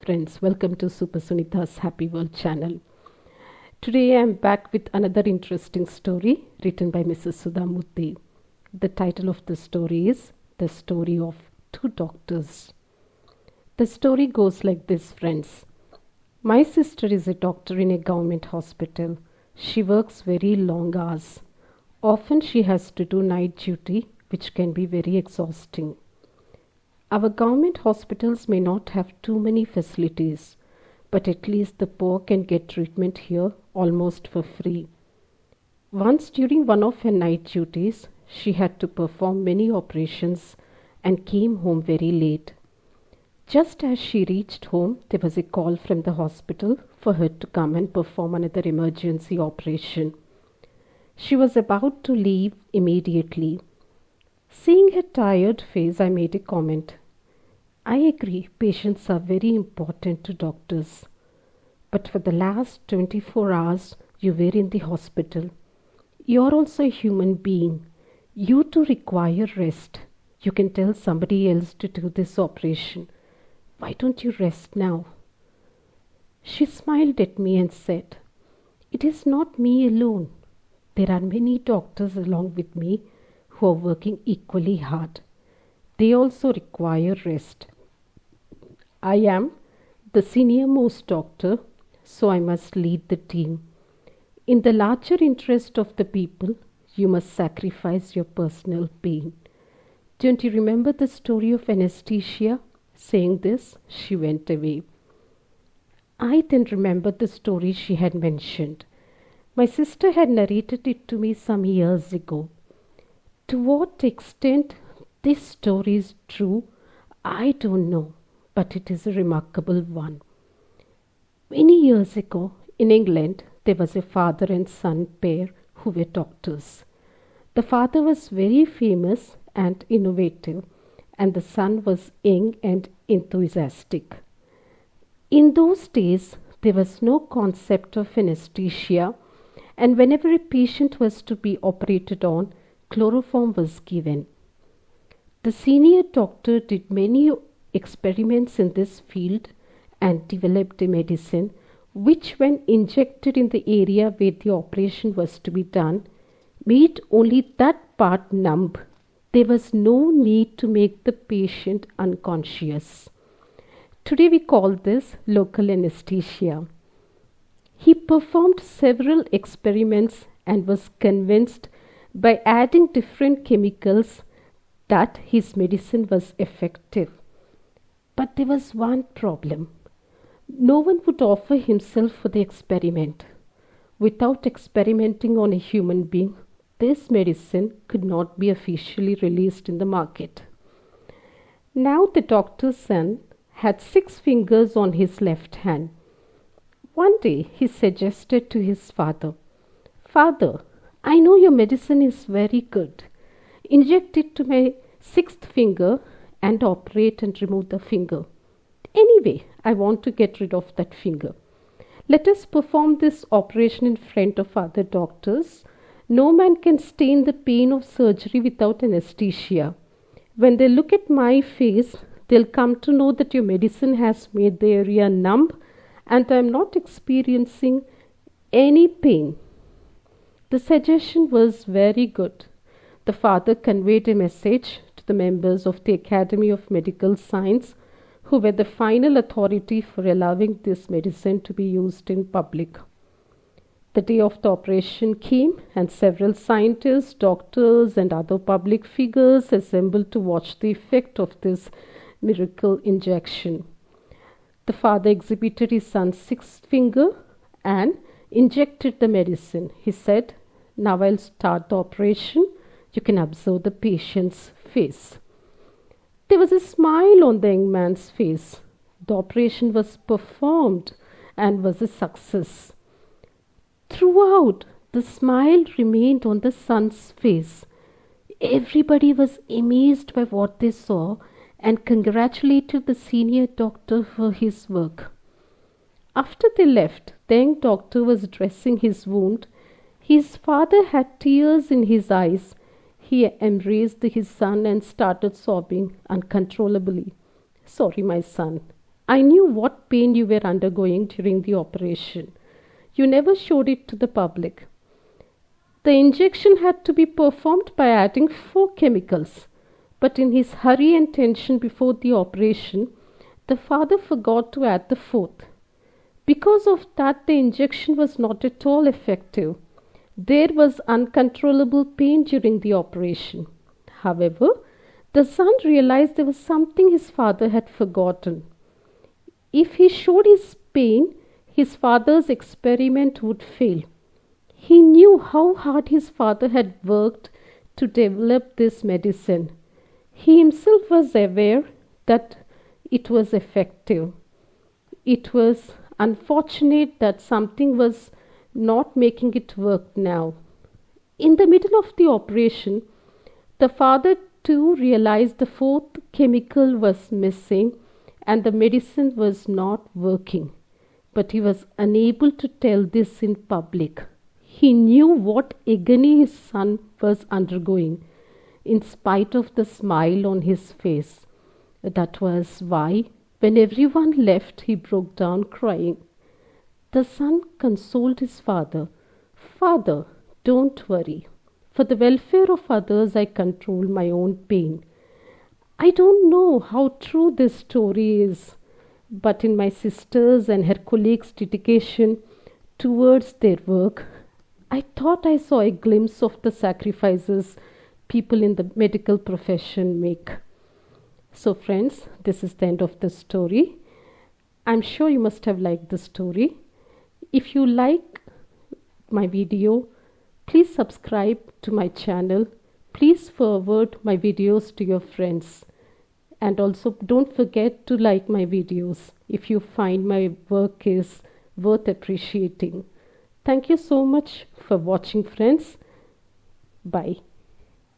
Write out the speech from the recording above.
Friends, welcome to Super Sunita's Happy World channel. Today I am back with another interesting story written by Mrs.Sudha Murthy. The title of the story is The Story of Two Doctors. The story goes like this, friends. My sister is a doctor in a government hospital. She works very long hours. Often she has to do night duty, which can be very exhausting. Our government hospitals may not have too many facilities, but at least the poor can get treatment here almost for free. Once during one of her night duties, she had to perform many operations and came home very late. Just as she reached home, there was a call from the hospital for her to come and perform another emergency operation. She was about to leave immediately. Seeing her tired face, I made a comment. I agree, patients are very important to doctors. But for the last 24 hours, you were in the hospital. You are also a human being. You too require rest. You can tell somebody else to do this operation. Why don't you rest now? She smiled at me and said, It is not me alone. There are many doctors along with me who are working equally hard. They also require rest. I am the senior most doctor, so I must lead the team. In the larger interest of the people, you must sacrifice your personal pain. Don't you remember the story of anesthesia? Saying this, she went away. I then remembered the story she had mentioned. My sister had narrated it to me some years ago. To what extent this story is true, I don't know, but it is a remarkable one. Many years ago, in England, there was a father and son pair who were doctors. The father was very famous and innovative, and the son was young and enthusiastic. In those days, there was no concept of anesthesia, and whenever a patient was to be operated on, chloroform was given. The senior doctor did many experiments in this field and developed a medicine which, when injected in the area where the operation was to be done, made only that part numb. There was no need to make the patient unconscious. Today we call this local anesthesia. He performed several experiments and was convinced by adding different chemicals that his medicine was effective. But there was one problem. No one would offer himself for the experiment. Without experimenting on a human being, this medicine could not be officially released in the market. Now the doctor's son had 6 fingers on his left hand. One day he suggested to his father, Father, I know your medicine is very good. Inject it to my 6th finger and operate and remove the finger. Anyway, I want to get rid of that finger. Let us perform this operation in front of other doctors. No man can stand the pain of surgery without anesthesia. When they look at my face, they'll come to know that your medicine has made the area numb and I am not experiencing any pain. The suggestion was very good. The father conveyed a message to the members of the Academy of Medical Science, who were the final authority for allowing this medicine to be used in public. The day of the operation came, and several scientists, doctors, and other public figures assembled to watch the effect of this miracle injection. The father exhibited his son's 6th finger and injected the medicine. He said, Now I'll start the operation. You can observe the patient's face. There was a smile on the young man's face. The operation was performed and was a success. Throughout, the smile remained on the son's face. Everybody was amazed by what they saw and congratulated the senior doctor for his work. After they left, the young doctor was dressing his wound. His father had tears in his eyes. He embraced his son and started sobbing uncontrollably. Sorry, my son. I knew what pain you were undergoing during the operation. You never showed it to the public. The injection had to be performed by adding 4 chemicals, but in his hurry and tension before the operation, the father forgot to add the 4th. Because of that, the injection was not at all effective. There was uncontrollable pain during the operation. However, the son realized there was something his father had forgotten. If he showed his pain, his father's experiment would fail. He knew how hard his father had worked to develop this medicine. He himself was aware that it was effective. It was unfortunate that something was not making it work now. In the middle of the operation, the father too realized the 4th chemical was missing and the medicine was not working. But he was unable to tell this in public. He knew what agony his son was undergoing, in spite of the smile on his face. That was why, when everyone left, he broke down crying. The son consoled his father. Father, don't worry. For the welfare of others, I control my own pain. I don't know how true this story is, but in my sister's and her colleagues' dedication towards their work, I thought I saw a glimpse of the sacrifices people in the medical profession make. So friends, this is the end of the story. I'm sure you must have liked the story. If you like my video, please subscribe to my channel. Please forward my videos to your friends. And also don't forget to like my videos if you find my work is worth appreciating. Thank you so much for watching, friends. Bye.